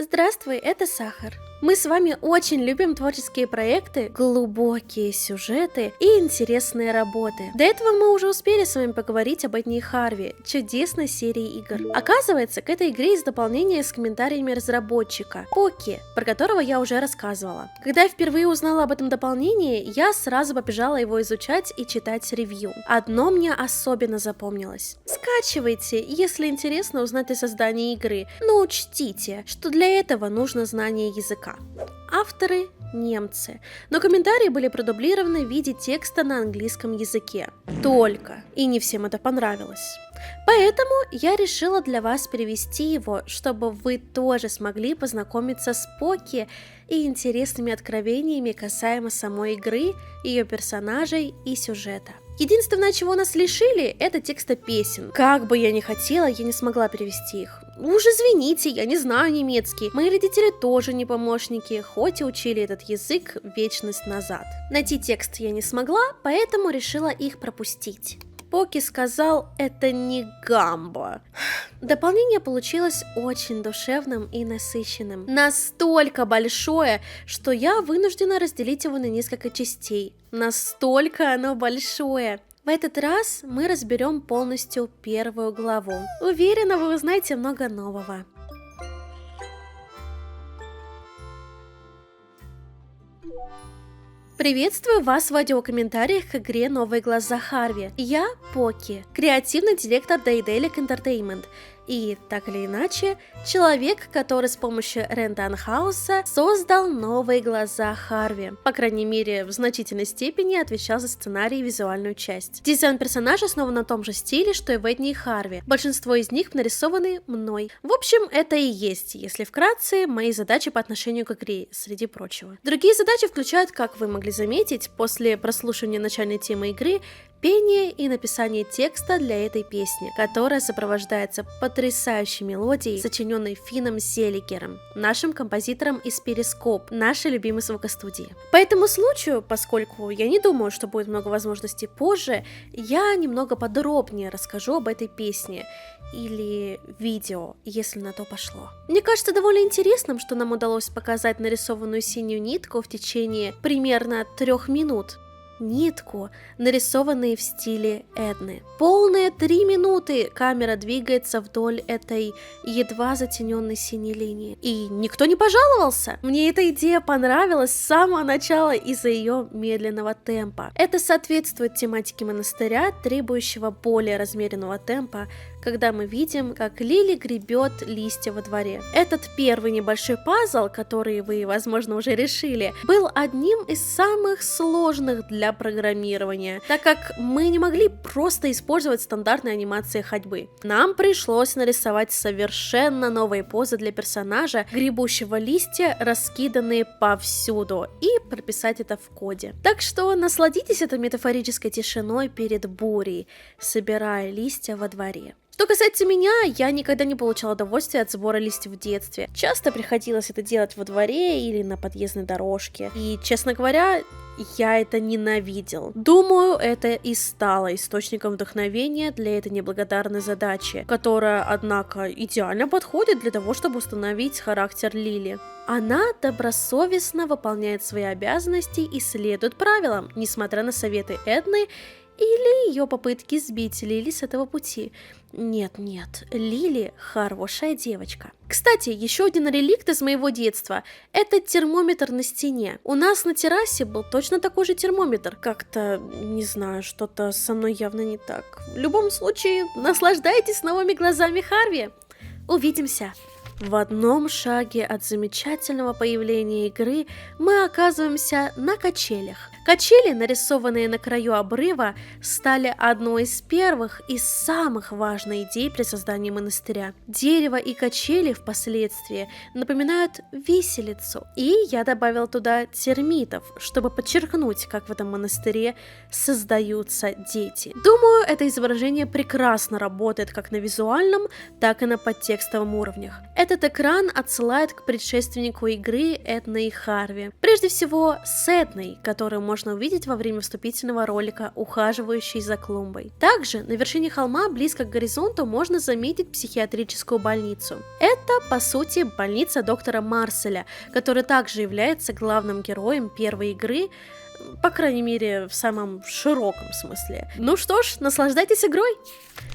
Здравствуй, это Сахар. Мы с вами очень любим творческие проекты, глубокие сюжеты и интересные работы. До этого мы уже успели с вами поговорить об Эдни и Харви, чудесной серии игр. Оказывается, к этой игре есть дополнение с комментариями разработчика, Поки, про которого я уже рассказывала. Когда я впервые узнала об этом дополнении, я сразу побежала его изучать и читать ревью. Одно мне особенно запомнилось. Скачивайте, если интересно узнать о создании игры, но учтите, что для этого нужно знание языка. Авторы – немцы, но комментарии были продублированы в виде текста на английском языке. Только, и не всем это понравилось. Поэтому я решила для вас перевести его, чтобы вы тоже смогли познакомиться с Поки и интересными откровениями касаемо самой игры, ее персонажей и сюжета. Единственное, чего нас лишили, это текста песен. Как бы я ни хотела, я не смогла перевести их. Уж извините, я не знаю немецкий. Мои родители тоже не помощники, хоть и учили этот язык вечность назад. Найти текст я не смогла, поэтому решила их пропустить. Поки сказал, это не гамбо. Дополнение получилось очень душевным и насыщенным. Настолько большое, что я вынуждена разделить его на несколько частей. Настолько оно большое. В этот раз мы разберем полностью первую главу. Уверена, вы узнаете много нового. Приветствую вас в аудиокомментариях к игре «Новые глаза Харви». Я Поки, креативный директор Daedalic Entertainment. И, так или иначе, человек, который с помощью Рэндон Хауса создал «Новые глаза Харви». По крайней мере, в значительной степени отвечал за сценарий и визуальную часть. Дизайн персонажа основан на том же стиле, что и в Эдни и Харви. Большинство из них нарисованы мной. В общем, это и есть, если вкратце, мои задачи по отношению к игре, среди прочего. Другие задачи включают, как вы могли заметить, после прослушивания начальной темы игры, пение и написание текста для этой песни, которая сопровождается потрясающей мелодией, сочиненной Финном Зелигером, нашим композитором из Перископ, нашей любимой звукостудии. По этому случаю, поскольку я не думаю, что будет много возможностей позже, я немного подробнее расскажу об этой песне или видео, если на то пошло. Мне кажется довольно интересным, что нам удалось показать нарисованную синюю нитку в течение примерно 3 минут. Нитку, нарисованные в стиле Эдны. Полные 3 минуты камера двигается вдоль этой едва затененной синей линии. И никто не пожаловался. Мне эта идея понравилась с самого начала из-за ее медленного темпа. Это соответствует тематике монастыря, требующего более размеренного темпа, когда мы видим, как Лили гребет листья во дворе. Этот первый небольшой пазл, который вы, возможно, уже решили, был одним из самых сложных для программирования, так как мы не могли просто использовать стандартные анимации ходьбы. Нам пришлось нарисовать совершенно новые позы для персонажа, гребущего листья, раскиданные повсюду, и прописать это в коде. Так что насладитесь этой метафорической тишиной перед бурей, собирая листья во дворе. Что касается меня, я никогда не получала удовольствия от сбора листьев в детстве. Часто приходилось это делать во дворе или на подъездной дорожке. И, честно говоря, я это ненавидел. Думаю, это и стало источником вдохновения для этой неблагодарной задачи, которая, однако, идеально подходит для того, чтобы установить характер Лили. Она добросовестно выполняет свои обязанности и следует правилам, несмотря на советы Эдны или ее попытки сбить Лили с этого пути. Нет, Лили хорошая девочка. Кстати, еще один реликт из моего детства – это термометр на стене. У нас на террасе был точно такой же термометр. Как-то, не знаю, что-то со мной явно не так. В любом случае, наслаждайтесь новыми глазами Харви. Увидимся! В одном шаге от замечательного появления игры мы оказываемся на качелях. Качели, нарисованные на краю обрыва, стали одной из первых и самых важных идей при создании монастыря. Дерево и качели впоследствии напоминают виселицу, и я добавил туда термитов, чтобы подчеркнуть, как в этом монастыре создаются дети. Думаю, это изображение прекрасно работает как на визуальном, так и на подтекстовом уровнях. Это Этот экран отсылает к предшественнику игры Эдны и Харви. Прежде всего, с Эдной, которую можно увидеть во время вступительного ролика, ухаживающей за клумбой. Также на вершине холма, близко к горизонту, можно заметить психиатрическую больницу. Это, по сути, больница доктора Марселя, который также является главным героем первой игры, по крайней мере, в самом широком смысле. Ну что ж, наслаждайтесь игрой!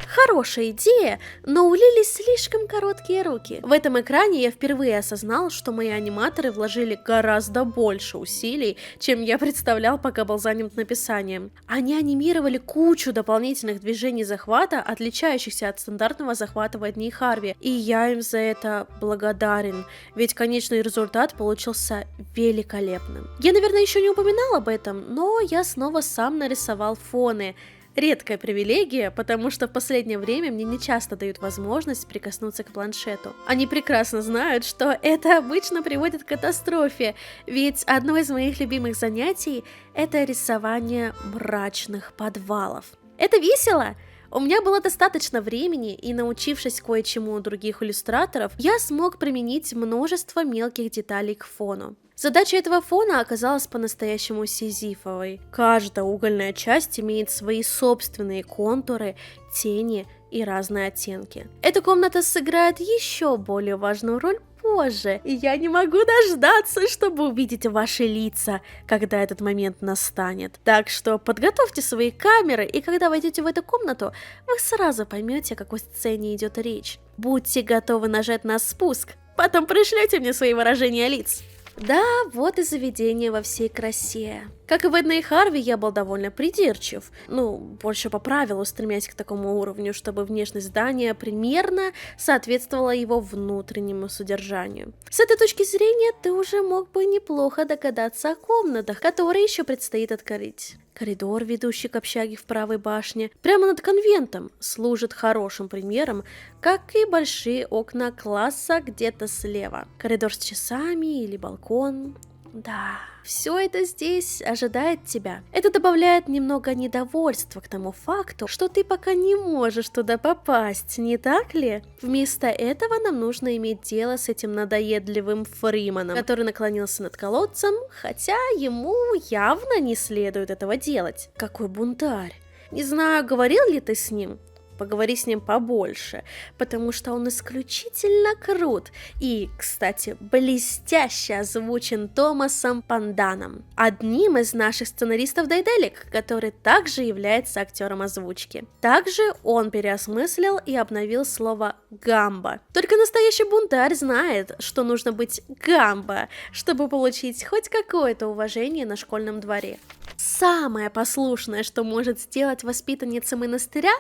Хорошая идея, но у Лили слишком короткие руки. В этом экране я впервые осознал, что мои аниматоры вложили гораздо больше усилий, чем я представлял, пока был занят написанием. Они анимировали кучу дополнительных движений захвата, отличающихся от стандартного захвата в Эдне и Харви, и я им за это благодарен, ведь конечный результат получился великолепным. Я, наверное, еще не упоминал об этом, но я снова сам нарисовал фоны. Редкая привилегия, потому что в последнее время мне не часто дают возможность прикоснуться к планшету. Они прекрасно знают, что это обычно приводит к катастрофе, ведь одно из моих любимых занятий – это рисование мрачных подвалов. Это весело! У меня было достаточно времени, и научившись кое-чему у других иллюстраторов, я смог применить множество мелких деталей к фону. Задача этого фона оказалась по-настоящему сизифовой. Каждая угольная часть имеет свои собственные контуры, тени и разные оттенки. Эта комната сыграет еще более важную роль позже, и я не могу дождаться, чтобы увидеть ваши лица, когда этот момент настанет. Так что подготовьте свои камеры, и когда войдете в эту комнату, вы сразу поймете, о какой сцене идет речь. Будьте готовы нажать на спуск, потом пришлете мне свои выражения лиц. Да, вот и заведение во всей красе. Как и в Эдне и Харви, я был довольно придирчив. Больше по правилу, стремясь к такому уровню, чтобы внешность здания примерно соответствовала его внутреннему содержанию. С этой точки зрения ты уже мог бы неплохо догадаться о комнатах, которые еще предстоит открыть. Коридор, ведущий к общаге в правой башне, прямо над конвентом, служит хорошим примером, как и большие окна класса где-то слева. Коридор с часами или балкон. Да, все это здесь ожидает тебя. Это добавляет немного недовольства к тому факту, что ты пока не можешь туда попасть, не так ли? Вместо этого нам нужно иметь дело с этим надоедливым Фриманом, который наклонился над колодцем, хотя ему явно не следует этого делать. Какой бунтарь! Не знаю, говорил ли ты с ним? Поговори с ним побольше, потому что он исключительно крут и, кстати, блестяще озвучен Томасом Панданом, одним из наших сценаристов Дейделик, который также является актером озвучки. Также он переосмыслил и обновил слово «гамба». Только настоящий бунтарь знает, что нужно быть гамба, чтобы получить хоть какое-то уважение на школьном дворе. Самое послушное, что может сделать воспитанница монастыря,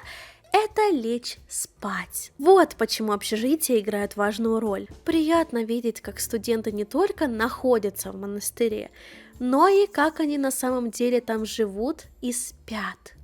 это лечь спать. Вот почему общежитие играет важную роль. Приятно видеть, как студенты не только находятся в монастыре, но и как они на самом деле там живут и спят.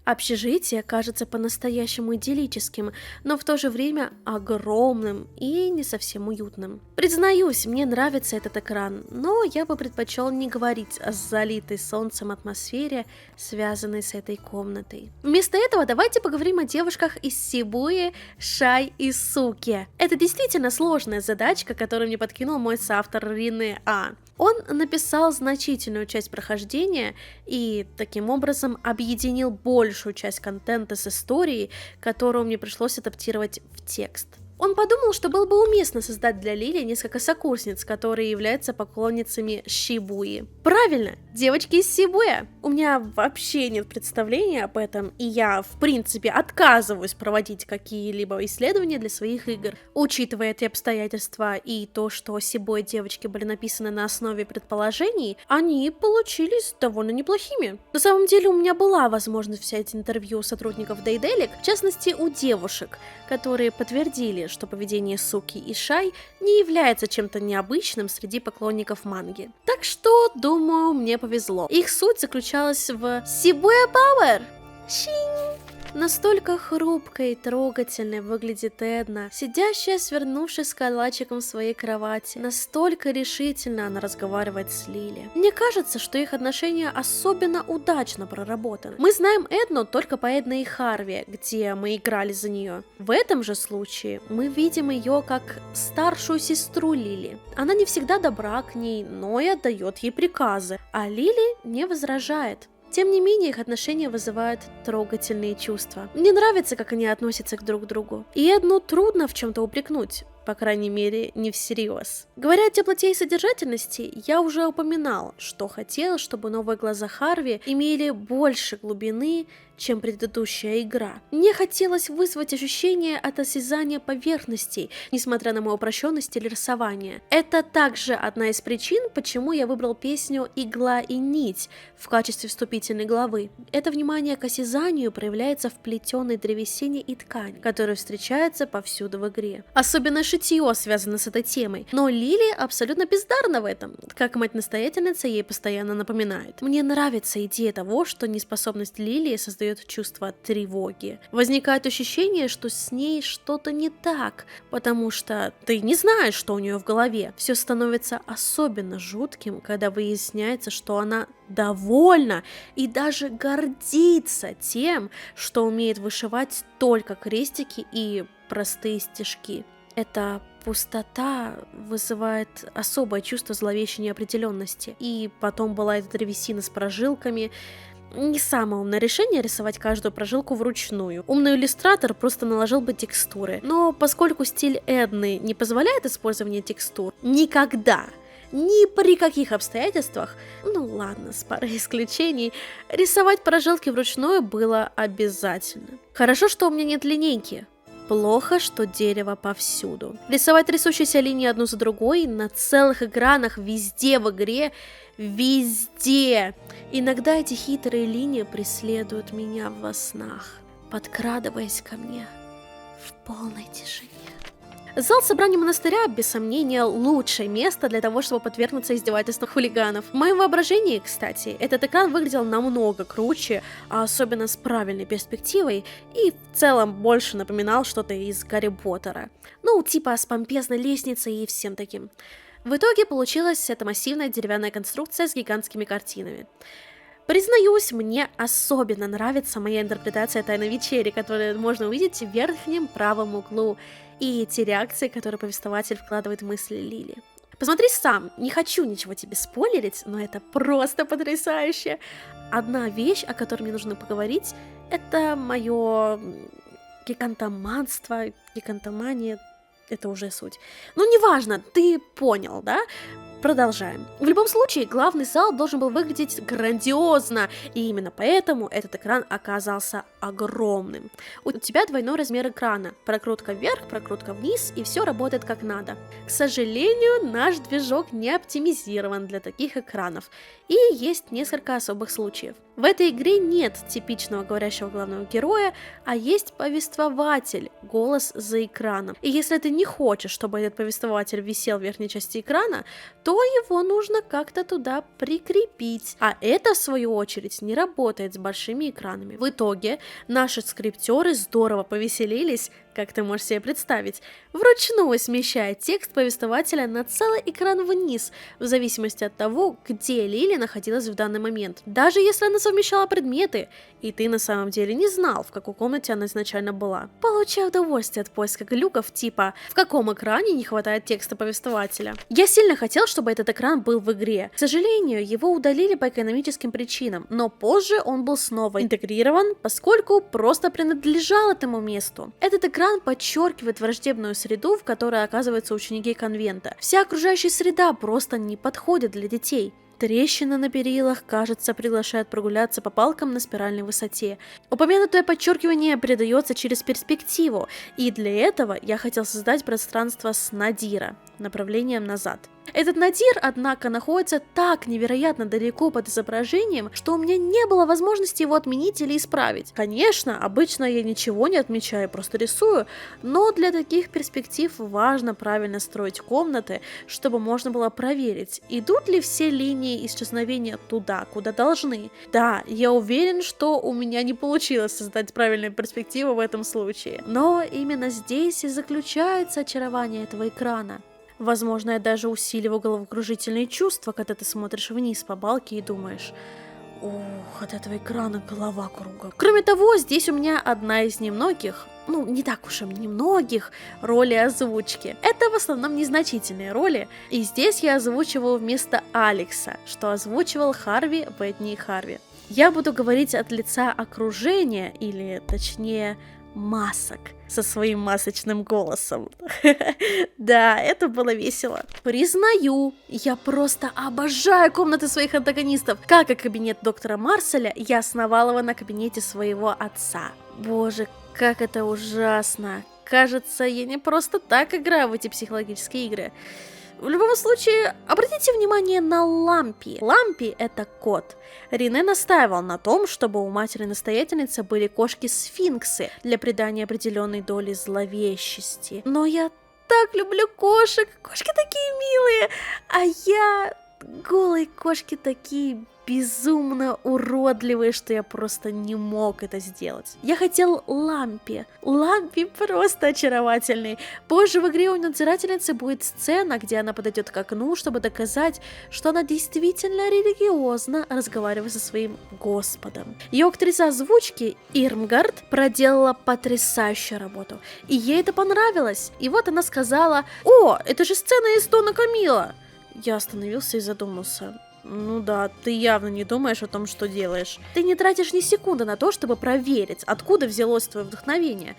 Общежитие кажется по-настоящему идиллическим, но в то же время огромным и не совсем уютным. Признаюсь, мне нравится этот экран, но я бы предпочел не говорить о залитой солнцем атмосфере, связанной с этой комнатой. Вместо этого давайте поговорим о девушках из Сибуи, Шай и Суки. Это действительно сложная задачка, которую мне подкинул мой соавтор Рине А. Он написал значительную часть прохождения и таким образом объединил большую часть контента с историей, которую мне пришлось адаптировать в текст. Он подумал, что было бы уместно создать для Лили несколько сокурсниц, которые являются поклонницами Шибуи. Правильно, девочки из Сибуя. У меня вообще нет представления об этом, и я, в принципе, отказываюсь проводить какие-либо исследования для своих игр. Учитывая эти обстоятельства и то, что Сибуя девочки были написаны на основе предположений, они получились довольно неплохими. На самом деле, у меня была возможность взять интервью сотрудников Дейделик, в частности, у девушек, которые подтвердили, что поведение Суки и Шай не является чем-то необычным среди поклонников манги. Так что, думаю, мне повезло. Их суть заключалась в Сибуя Пауэр. Шинь! Настолько хрупкой и трогательной выглядит Эдна, сидящая, свернувшись калачиком в своей кровати. Настолько решительно она разговаривает с Лили. Мне кажется, что их отношения особенно удачно проработаны. Мы знаем Эдну только по Эдне и Харви, где мы играли за нее. В этом же случае мы видим ее как старшую сестру Лили. Она не всегда добра к ней, но и отдает ей приказы, а Лили не возражает. Тем не менее, их отношения вызывают трогательные чувства. Мне нравится, как они относятся друг к другу. И Эдну трудно в чем-то упрекнуть, по крайней мере, не всерьез. Говоря о теплоте и содержательности, я уже упоминал, что хотел, чтобы новые глаза Харви имели больше глубины, чем предыдущая игра. Мне хотелось вызвать ощущение от осязания поверхностей, несмотря на мою упрощенный стиль рисования. Это также одна из причин, почему я выбрал песню «Игла и нить» в качестве вступительной главы. Это внимание к осязанию проявляется в плетеной древесине и ткани, которая встречается повсюду в игре. Особенно шитье связано с этой темой, но Лили абсолютно бездарна в этом, как мать-настоятельница ей постоянно напоминает. Мне нравится идея того, что неспособность Лили создает чувство тревоги. Возникает ощущение, что с ней что-то не так, потому что ты не знаешь, что у нее в голове. Все становится особенно жутким, когда выясняется, что она довольна и даже гордится тем, что умеет вышивать только крестики и простые стежки. Эта пустота вызывает особое чувство зловещей неопределенности. И потом была эта древесина с прожилками. Не самое умное решение рисовать каждую прожилку вручную. Умный иллюстратор просто наложил бы текстуры. Но поскольку стиль Эдны не позволяет использования текстур никогда, ни при каких обстоятельствах, ну ладно, с парой исключений, рисовать прожилки вручную было обязательно. Хорошо, что у меня нет линейки. Плохо, что дерево повсюду. Рисовать трясущиеся линии одну за другой на целых экранах везде в игре, везде. Иногда эти хитрые линии преследуют меня во снах, подкрадываясь ко мне в полной тишине. Зал собрания монастыря, без сомнения, лучшее место для того, чтобы подвергнуться издевательствам хулиганов. В моем воображении, кстати, этот экран выглядел намного круче, а особенно с правильной перспективой, и в целом больше напоминал что-то из Гарри Поттера. Ну, типа с помпезной лестницей и всем таким. В итоге получилась эта массивная деревянная конструкция с гигантскими картинами. Признаюсь, мне особенно нравится моя интерпретация «Тайной вечери», которую можно увидеть в верхнем правом углу, и те реакции, которые повествователь вкладывает в мысли Лили. Посмотри сам, не хочу ничего тебе спойлерить, но это просто потрясающе. Одна вещь, о которой мне нужно поговорить, это мое гигантоманство, гигантомания, это уже суть. Ну, неважно, ты понял, да? Продолжаем. В любом случае, главный зал должен был выглядеть грандиозно, и именно поэтому этот экран оказался огромным. У тебя двойной размер экрана, прокрутка вверх, прокрутка вниз, и все работает как надо. К сожалению, наш движок не оптимизирован для таких экранов, и есть несколько особых случаев. В этой игре нет типичного говорящего главного героя, а есть повествователь, голос за экраном. И если ты не хочешь, чтобы этот повествователь висел в верхней части экрана, то его нужно как-то туда прикрепить. А это, в свою очередь, не работает с большими экранами. В итоге наши скриптеры здорово повеселились, как ты можешь себе представить, вручную смещая текст повествователя на целый экран вниз, в зависимости от того, где Лили находилась в данный момент. Даже если она совмещала предметы, и ты на самом деле не знал, в какой комнате она изначально была. Получай удовольствие от поиска глюков типа «В каком экране не хватает текста повествователя?». Я сильно хотел, чтобы этот экран был в игре. К сожалению, его удалили по экономическим причинам, но позже он был снова интегрирован, поскольку просто принадлежал этому месту. Этот экран подчеркивает враждебную среду, в которой оказываются ученики конвента. Вся окружающая среда просто не подходит для детей. Трещины на перилах, кажется, приглашают прогуляться по палкам на спиральной высоте. Упомянутое подчеркивание передается через перспективу, и для этого я хотел создать пространство с Надира. направлением назад. Этот надир, однако, находится так невероятно далеко под изображением, что у меня не было возможности его отменить или исправить. Конечно, обычно я ничего не отмечаю, просто рисую, но для таких перспектив важно правильно строить комнаты, чтобы можно было проверить, идут ли все линии исчезновения туда, куда должны. Да, я уверен, что у меня не получилось создать правильную перспективу в этом случае, но именно здесь и заключается очарование этого экрана. Возможно, я даже усиливаю головокружительные чувства, когда ты смотришь вниз по балке и думаешь: «Ух, от этого экрана голова кругом». Кроме того, здесь у меня одна из немногих, не так уж и немногих, ролей озвучки. Это в основном незначительные роли, и здесь я озвучиваю вместо Алекса, что озвучивал Харви в «Эдни и Харви». Я буду говорить от лица окружения, или точнее масок, со своим масочным голосом. Да, это было весело. Признаю, я просто обожаю комнаты своих антагонистов. Как и кабинет доктора Марселя, я основала его на кабинете своего отца. Боже, как это ужасно. Кажется, я не просто так играю в эти психологические игры. В любом случае, обратите внимание на Лампи. Лампи — это кот. Рене настаивал на том, чтобы у матери-настоятельницы были кошки-сфинксы для придания определенной доли зловещести. Но я так люблю кошек, кошки такие милые, а я... голые кошки такие безумно уродливые, что я просто не мог это сделать. Я хотел Лампи. Лампи просто очаровательный. Позже в игре у надзирательницы будет сцена, где она подойдет к окну, чтобы доказать, что она действительно религиозно разговаривает со своим Господом. Ее актриса озвучки Ирмгард проделала потрясающую работу, и ей это понравилось. И вот она сказала: «О, это же сцена из Дона Камилла!» Я остановился и задумался. Ну да, ты явно не думаешь о том, что делаешь. Ты не тратишь ни секунды на то, чтобы проверить, откуда взялось твое вдохновение.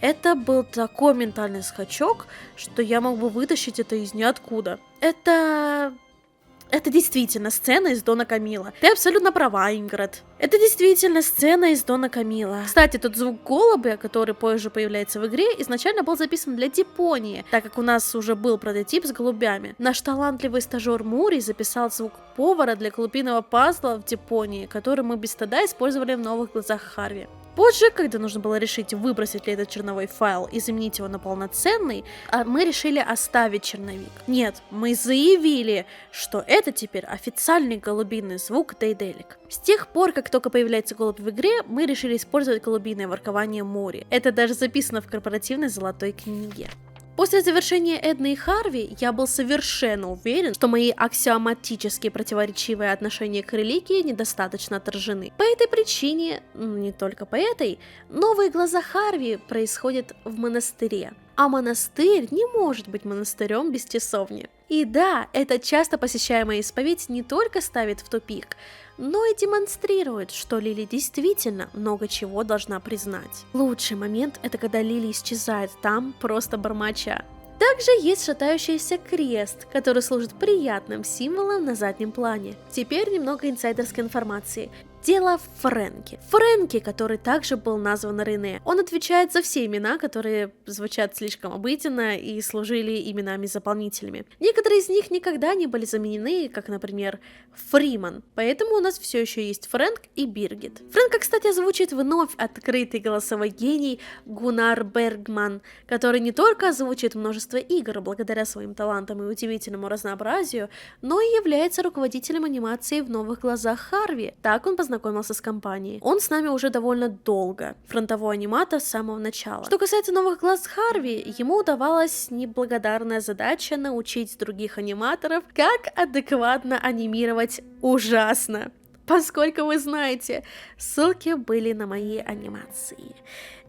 Это был такой ментальный скачок, что я мог бы вытащить это из ниоткуда. Это действительно сцена из Дона Камилла. Ты абсолютно права, Ингрид. Это действительно сцена из Дона Камилла. Кстати, тот звук голубя, который позже появляется в игре, изначально был записан для Дипонии, так как у нас уже был прототип с голубями. Наш талантливый стажер Мури записал звук повара для голубиного пазла в Дипонии, который мы без стыда использовали в новых глазах Харви. Позже, когда нужно было решить, выбросить ли этот черновой файл и заменить его на полноценный, мы решили оставить черновик. Нет, мы заявили, что это теперь официальный голубиный звук Дейделик. С тех пор, как только появляется голубь в игре, мы решили использовать голубиное воркование Мори. Это даже записано в корпоративной золотой книге. После завершения Эдны и Харви я был совершенно уверен, что мои аксиоматически противоречивые отношения к религии недостаточно отражены. По этой причине, не только по этой, новые глаза Харви происходят в монастыре. А монастырь не может быть монастырем без часовни. И да, эта часто посещаемая исповедь не только ставит в тупик, но и демонстрирует, что Лили действительно много чего должна признать. Лучший момент — это когда Лили исчезает там, просто бормоча. Также есть шатающийся крест, который служит приятным символом на заднем плане. Теперь немного инсайдерской информации. Дело Фрэнки. Фрэнки, который также был назван Рене. Он отвечает за все имена, которые звучат слишком обыденно и служили именами-заполнителями. Некоторые из них никогда не были заменены, как, например, Фриман. Поэтому у нас все еще есть Фрэнк и Биргит. Фрэнка, кстати, озвучит вновь открытый голосовой гений Гуннар Бергман, который не только озвучит множество игр благодаря своим талантам и удивительному разнообразию, но и является руководителем анимации в новых глазах Харви. Так он познакомился с компанией. Он с нами уже довольно долго, фронтовой аниматор с самого начала. Что касается новых глаз Харви, ему удавалась неблагодарная задача научить других аниматоров, как адекватно анимировать ужасно. Поскольку вы знаете, ссылки были на мои анимации.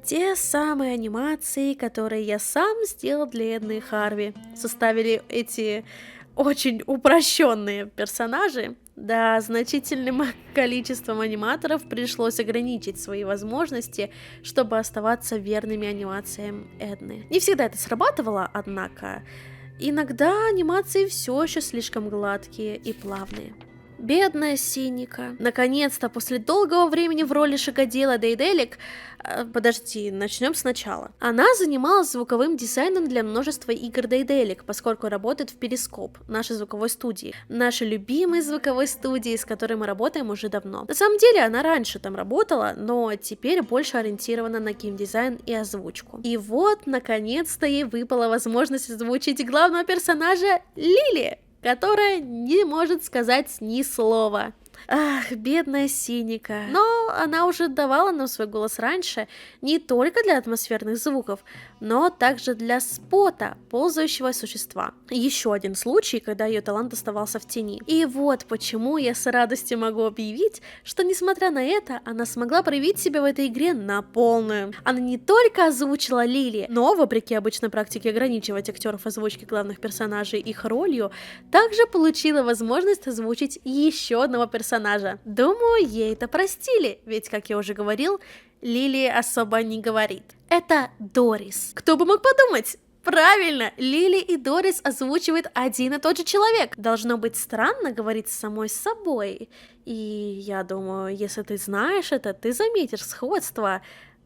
Те самые анимации, которые я сам сделал для Эдны и Харви, составили эти очень упрощенные персонажи. Да, значительным количеством аниматоров пришлось ограничить свои возможности, чтобы оставаться верными анимациям Эдны. Не всегда это срабатывало, однако. Иногда анимации все еще слишком гладкие и плавные. Бедная Синика. Наконец-то, после долгого времени в роли шагодела Дейделик, подожди, начнем сначала. Она занималась звуковым дизайном для множества игр Дейделик, поскольку работает в Перископ, нашей звуковой студии. Нашей любимой звуковой студии, с которой мы работаем уже давно. На самом деле, она раньше там работала, но теперь больше ориентирована на геймдизайн и озвучку. И вот, наконец-то, ей выпала возможность озвучить главного персонажа Лили, которая не может сказать ни слова. Ах, бедная Синика. Но она уже давала нам свой голос раньше, не только для атмосферных звуков, но также для спота ползающего существа. Еще один случай, когда ее талант оставался в тени. И вот почему я с радостью могу объявить, что несмотря на это, она смогла проявить себя в этой игре на полную. Она не только озвучила Лили, но, вопреки обычной практике ограничивать актеров озвучки главных персонажей их ролью, также получила возможность озвучить еще одного персонажа. Думаю, ей это простили, ведь, как я уже говорил, Лили особо не говорит. Это Дорис. Кто бы мог подумать? Правильно, Лили и Дорис озвучивает один и тот же человек. Должно быть странно говорить самой с собой. И я думаю, если ты знаешь это, ты заметишь сходство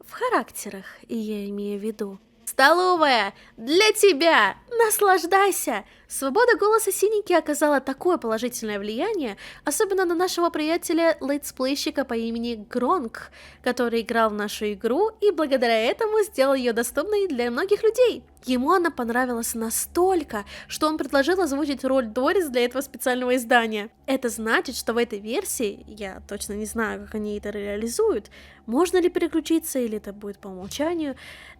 в характерах, и я имею в виду. Столовая! Для тебя! Наслаждайся! Свобода голоса Синики оказала такое положительное влияние, особенно на нашего приятеля летсплейщика по имени Гронк, который играл в нашу игру и благодаря этому сделал ее доступной для многих людей. Ему она понравилась настолько, что он предложил озвучить роль Дорис для этого специального издания. Это значит, что в этой версии, я точно не знаю, как они это реализуют, можно ли переключиться или это будет по умолчанию,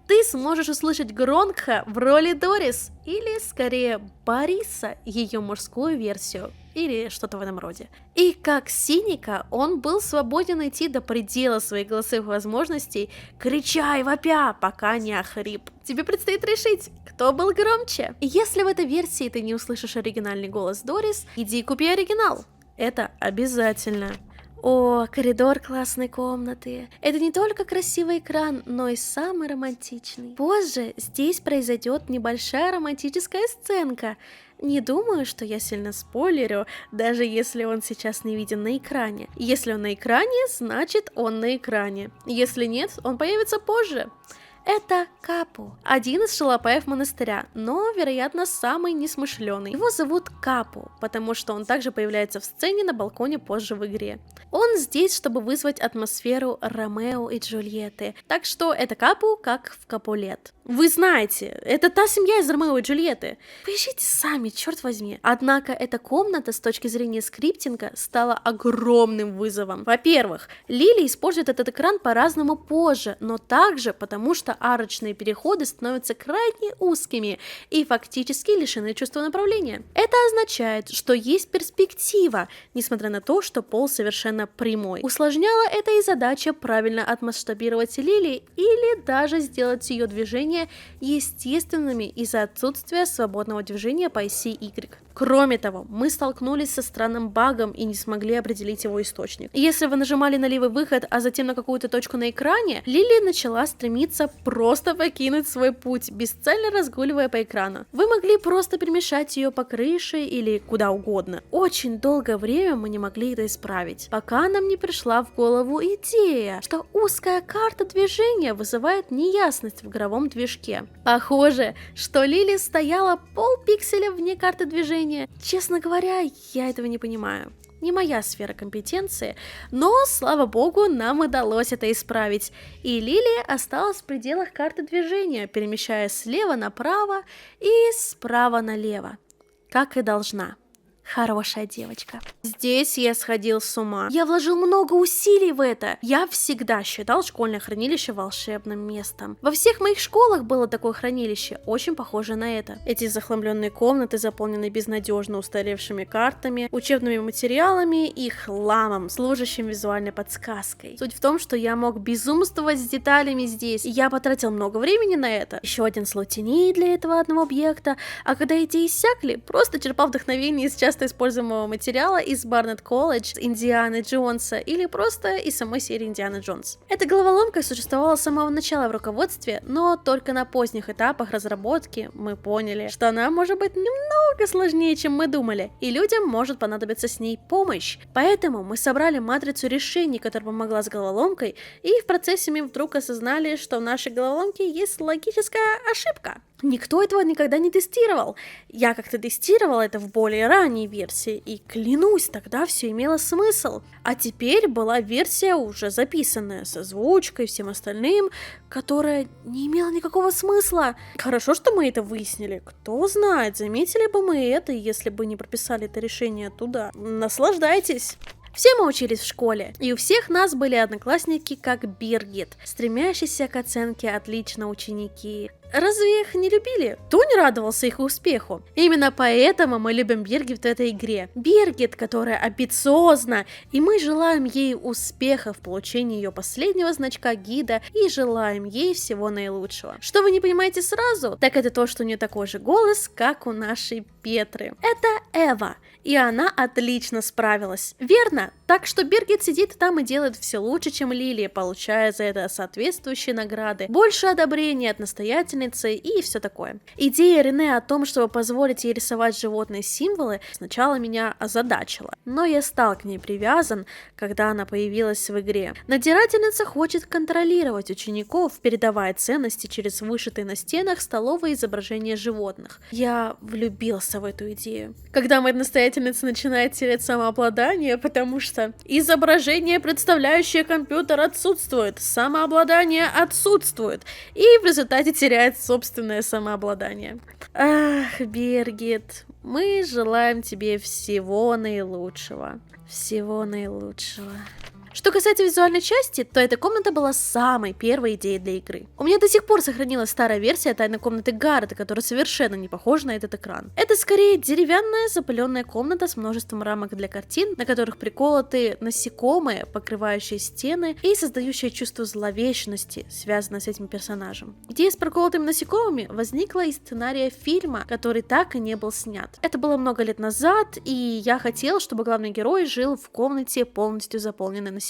ты сможешь услышать Гронка в роли Дорис, или скорее Бориса, ее мужскую версию, или что-то в этом роде. И как Синика, он был свободен идти до предела своих голосовых возможностей, крича и вопя, пока не охрип. Тебе предстоит решить, кто был громче. И если в этой версии ты не услышишь оригинальный голос Дорис, иди и купи оригинал. Это обязательно. О, коридор классной комнаты. Это не только красивый экран, но и самый романтичный. Позже здесь произойдет небольшая романтическая сценка. Не думаю, что я сильно спойлерю, даже если он сейчас не виден на экране. Если он на экране, значит он на экране. Если нет, он появится позже. Это Капу, один из шалопаев монастыря, но, вероятно, самый несмышленый. Его зовут Капу, потому что он также появляется в сцене на балконе позже в игре. Он здесь, чтобы вызвать атмосферу Ромео и Джульетты, так что это Капу, как в Капулет. Вы знаете, это та семья из Ромео и Джульетты. Поищите сами, черт возьми. Однако эта комната с точки зрения скриптинга стала огромным вызовом. Во-первых, Лили использует этот экран по-разному позже, но также потому, что арочные переходы становятся крайне узкими и фактически лишены чувства направления. Это означает, что есть перспектива, несмотря на то, что пол совершенно прямой. Усложняла это и задача правильно отмасштабировать Лили или даже сделать ее движения естественными из-за отсутствия свободного движения по оси Y. Кроме того, мы столкнулись со странным багом и не смогли определить его источник. Если вы нажимали на левый выход, а затем на какую-то точку на экране, Лили начала стремиться просто покинуть свой путь, бесцельно разгуливая по экрану. Вы могли просто перемещать ее по крыше или куда угодно. Очень долгое время мы не могли это исправить, пока нам не пришла в голову идея, что узкая карта движения вызывает неясность в игровом движке. Похоже, что Лили стояла полпикселя вне карты движения. Честно говоря, я этого не понимаю. Не моя сфера компетенции, но, слава богу, нам удалось это исправить. И Лили осталась в пределах карты движения, перемещаясь слева направо и справа налево, как и должна. Хорошая девочка. Здесь я сходил с ума. Я вложил много усилий в это. Я всегда считал школьное хранилище волшебным местом. Во всех моих школах было такое хранилище, очень похоже на это. Эти захламленные комнаты, заполненные безнадежно устаревшими картами, учебными материалами и хламом, служащим визуальной подсказкой. Суть в том, что я мог безумствовать с деталями здесь, и я потратил много времени на это. Еще один слой теней для этого одного объекта, а когда эти иссякли, просто черпал вдохновение из частых просто используемого материала из Барнетт Колледж, Индианы Джонса или просто из самой серии Индиана Джонс. Эта головоломка существовала с самого начала в руководстве, но только на поздних этапах разработки мы поняли, что она может быть немного сложнее, чем мы думали, и людям может понадобиться с ней помощь. Поэтому мы собрали матрицу решений, которая помогла с головоломкой, и в процессе мы вдруг осознали, что в нашей головоломке есть логическая ошибка. Никто этого никогда не тестировал. Я как-то тестировала это в более ранней версии, и клянусь, тогда все имело смысл. А теперь была версия уже записанная, с озвучкой и всем остальным, которая не имела никакого смысла. Хорошо, что мы это выяснили. Кто знает, заметили бы мы это, если бы не прописали это решение туда. Наслаждайтесь! Все мы учились в школе, и у всех нас были одноклассники как Биргит, стремящиеся к оценке «отлично» ученики. Разве их не любили? Кто не радовался их успеху? Именно поэтому мы любим Биргит в этой игре. Биргит, которая амбициозна, и мы желаем ей успеха в получении ее последнего значка гида и желаем ей всего наилучшего. Что вы не понимаете сразу, так это то, что у нее такой же голос, как у нашей Петры. Это Эва, и она отлично справилась. Верно? Так что Биргит сидит там и делает все лучше, чем Лилия, получая за это соответствующие награды, больше одобрения от настоятельницы и все такое. Идея Рене о том, чтобы позволить ей рисовать животные символы, сначала меня озадачила, но я стал к ней привязан, когда она появилась в игре. Надзирательница хочет контролировать учеников, передавая ценности через вышитые на стенах столовые изображения животных. Я влюбился в эту идею. Когда моя настоятельница начинает терять самообладание, потому что изображение, представляющее компьютер, отсутствует, самообладание отсутствует, и в результате теряет собственное самообладание. Ах, Биргит, мы желаем тебе всего наилучшего. Всего наилучшего. Что касается визуальной части, то эта комната была самой первой идеей для игры. У меня до сих пор сохранилась старая версия тайной комнаты Гаррета, которая совершенно не похожа на этот экран. Это скорее деревянная запыленная комната с множеством рамок для картин, на которых приколоты насекомые, покрывающие стены и создающие чувство зловещности, связанное с этим персонажем. Идея с проколотыми насекомыми возникла из сценария фильма, который так и не был снят. Это было много лет назад, и я хотел, чтобы главный герой жил в комнате, полностью заполненной насекомыми.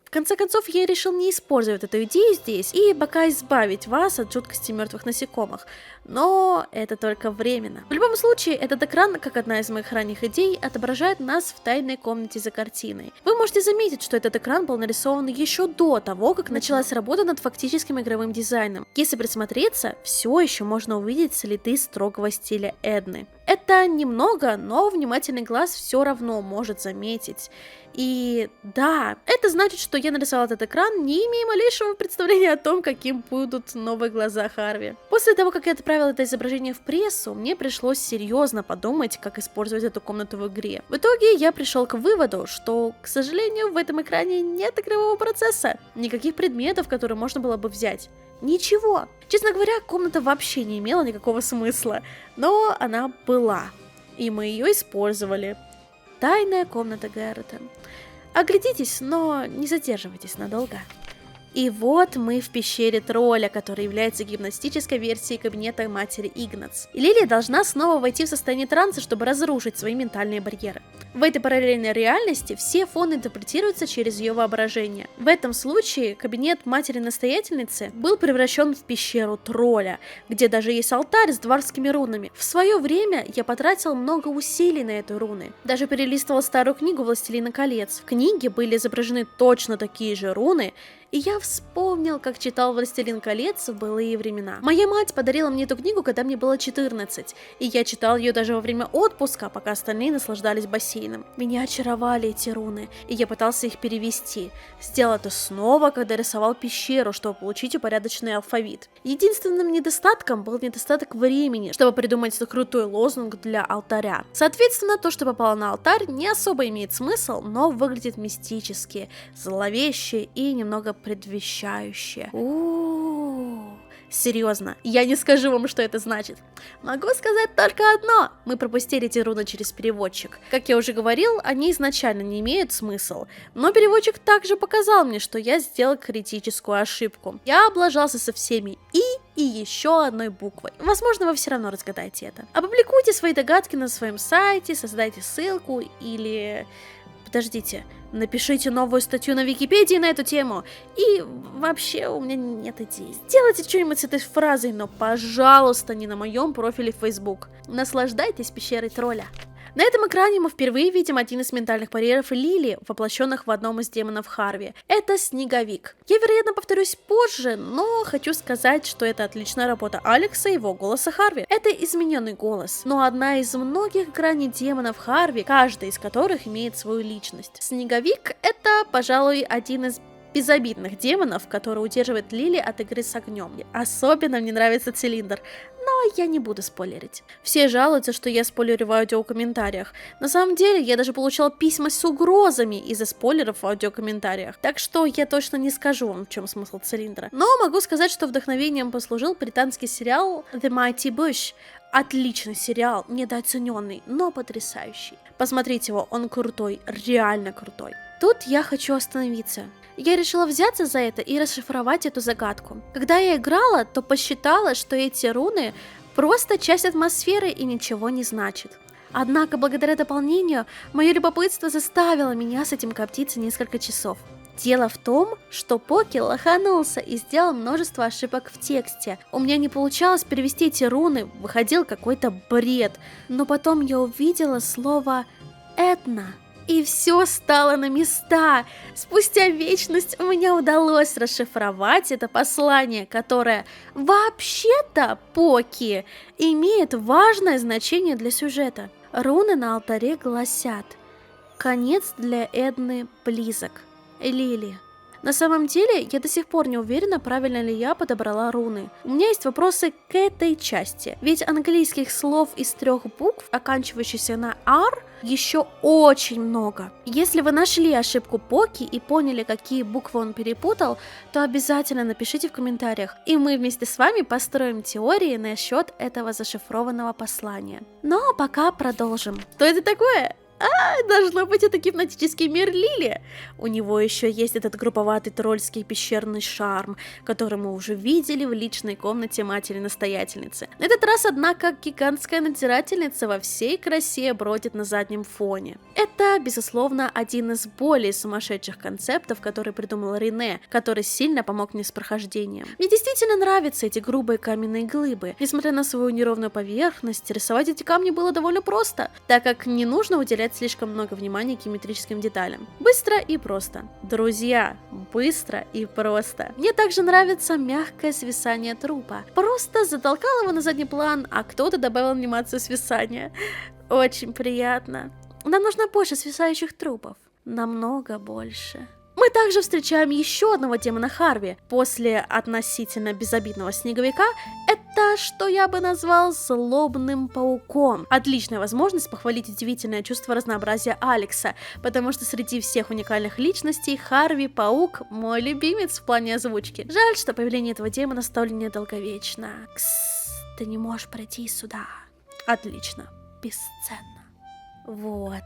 В конце концов, я решил не использовать эту идею здесь и пока избавить вас от жуткости мертвых насекомых, но это только временно. В любом случае, этот экран, как одна из моих ранних идей, отображает нас в тайной комнате за картиной. Вы можете заметить, что этот экран был нарисован еще до того, как началась работа над фактическим игровым дизайном. Если присмотреться, все еще можно увидеть следы строгого стиля Эдны. Это немного, но внимательный глаз все равно может заметить. И да, это значит, что я нарисовала этот экран, не имея малейшего представления о том, каким будут новые глаза Харви. После того, как я отправила это изображение в прессу, мне пришлось серьезно подумать, как использовать эту комнату в игре. В итоге я пришел к выводу, что, к сожалению, в этом экране нет игрового процесса, никаких предметов, которые можно было бы взять. Ничего. Честно говоря, комната вообще не имела никакого смысла, но она была, и мы ее использовали. Тайная комната Гаррета. Оглядитесь, но не задерживайтесь надолго. И вот мы в пещере тролля, которая является гимнастической версией кабинета матери Игнац. И Лилия должна снова войти в состояние транса, чтобы разрушить свои ментальные барьеры. В этой параллельной реальности все фоны интерпретируются через ее воображение. В этом случае кабинет матери-настоятельницы был превращен в пещеру тролля, где даже есть алтарь с дварскими рунами. В свое время я потратил много усилий на эти руны. Даже перелистывал старую книгу «Властелина колец». В книге были изображены точно такие же руны, и я вспомнил, как читал «Властелин колец» в былые времена. Моя мать подарила мне эту книгу, когда мне было 14, и я читал ее даже во время отпуска, пока остальные наслаждались бассейном. Меня очаровали эти руны, и я пытался их перевести. Сделал это снова, когда рисовал пещеру, чтобы получить упорядоченный алфавит. Единственным недостатком был недостаток времени, чтобы придумать крутой лозунг для алтаря. Соответственно, то, что попало на алтарь, не особо имеет смысл, но выглядит мистически, зловеще и немного предвещающе. Серьезно, я не скажу вам, что это значит. Могу сказать только одно. Мы пропустили эти руны через переводчик. Как я уже говорил, они изначально не имеют смысл. Но переводчик также показал мне, что я сделал критическую ошибку. Я облажался со всеми «и» и еще одной буквой. Возможно, вы все равно разгадаете это. Опубликуйте свои догадки на своем сайте, создайте ссылку или... Подождите, напишите новую статью на Википедии на эту тему. И вообще у меня нет идей. Сделайте что-нибудь с этой фразой, но, пожалуйста, не на моем профиле в Facebook. Наслаждайтесь пещерой тролля. На этом экране мы впервые видим один из ментальных барьеров Лили, воплощенных в одном из демонов Харви. Это Снеговик. Я, вероятно, повторюсь позже, но хочу сказать, что это отличная работа Алекса и его голоса Харви. Это измененный голос, но одна из многих граней демонов Харви, каждая из которых имеет свою личность. Снеговик — это, пожалуй, один из безобидных демонов, который удерживает Лили от игры с огнем. Особенно мне нравится цилиндр, но я не буду спойлерить. Все жалуются, что я спойлерю в аудиокомментариях. На самом деле, я даже получал письма с угрозами из-за спойлеров в аудиокомментариях. Так что я точно не скажу вам, в чем смысл цилиндра. Но могу сказать, что вдохновением послужил британский сериал The Mighty Bush. Отличный сериал, недооцененный, но потрясающий. Посмотрите его, он крутой, реально крутой. Тут я хочу остановиться. Я решила взяться за это и расшифровать эту загадку. Когда я играла, то посчитала, что эти руны просто часть атмосферы и ничего не значит. Однако, благодаря дополнению, мое любопытство заставило меня с этим коптиться несколько часов. Дело в том, что Поки лоханулся и сделал множество ошибок в тексте. У меня не получалось перевести эти руны, выходил какой-то бред. Но потом я увидела слово «Этна». И все стало на места. Спустя вечность у меня удалось расшифровать это послание, которое вообще-то, Поки, имеет важное значение для сюжета. Руны на алтаре гласят: «Конец для Эдны близок. Лили». На самом деле, я до сих пор не уверена, правильно ли я подобрала руны. У меня есть вопросы к этой части, ведь английских слов из 3 букв, оканчивающихся на R, еще очень много. Если вы нашли ошибку Поки и поняли, какие буквы он перепутал, то обязательно напишите в комментариях, и мы вместе с вами построим теории насчет этого зашифрованного послания. Ну а пока продолжим. Что это такое? Должно быть, это гипнотический мир Лили. У него еще есть этот грубоватый тролльский пещерный шарм, который мы уже видели в личной комнате матери-настоятельницы. На этот раз, однако, гигантская надзирательница во всей красе бродит на заднем фоне. Это, безусловно, один из более сумасшедших концептов, который придумал Рене, который сильно помог мне с прохождением. Мне действительно нравятся эти грубые каменные глыбы. Несмотря на свою неровную поверхность, рисовать эти камни было довольно просто, так как не нужно уделять слишком много внимания геометрическим деталям. Быстро и просто. Друзья, быстро и просто. Мне также нравится мягкое свисание трупа. Просто затолкал его на задний план, а кто-то добавил анимацию свисания. Очень приятно. Нам нужно больше свисающих трупов. Намного больше. Мы также встречаем еще одного демона Харви. После относительно безобидного Снеговика, это, что я бы назвал, злобным пауком. Отличная возможность похвалить удивительное чувство разнообразия Алекса, потому что среди всех уникальных личностей Харви Паук мой любимец в плане озвучки. Жаль, что появление этого демона столь недолговечно. Ксс, ты не можешь пройти сюда. Отлично. Бесценно. Вот.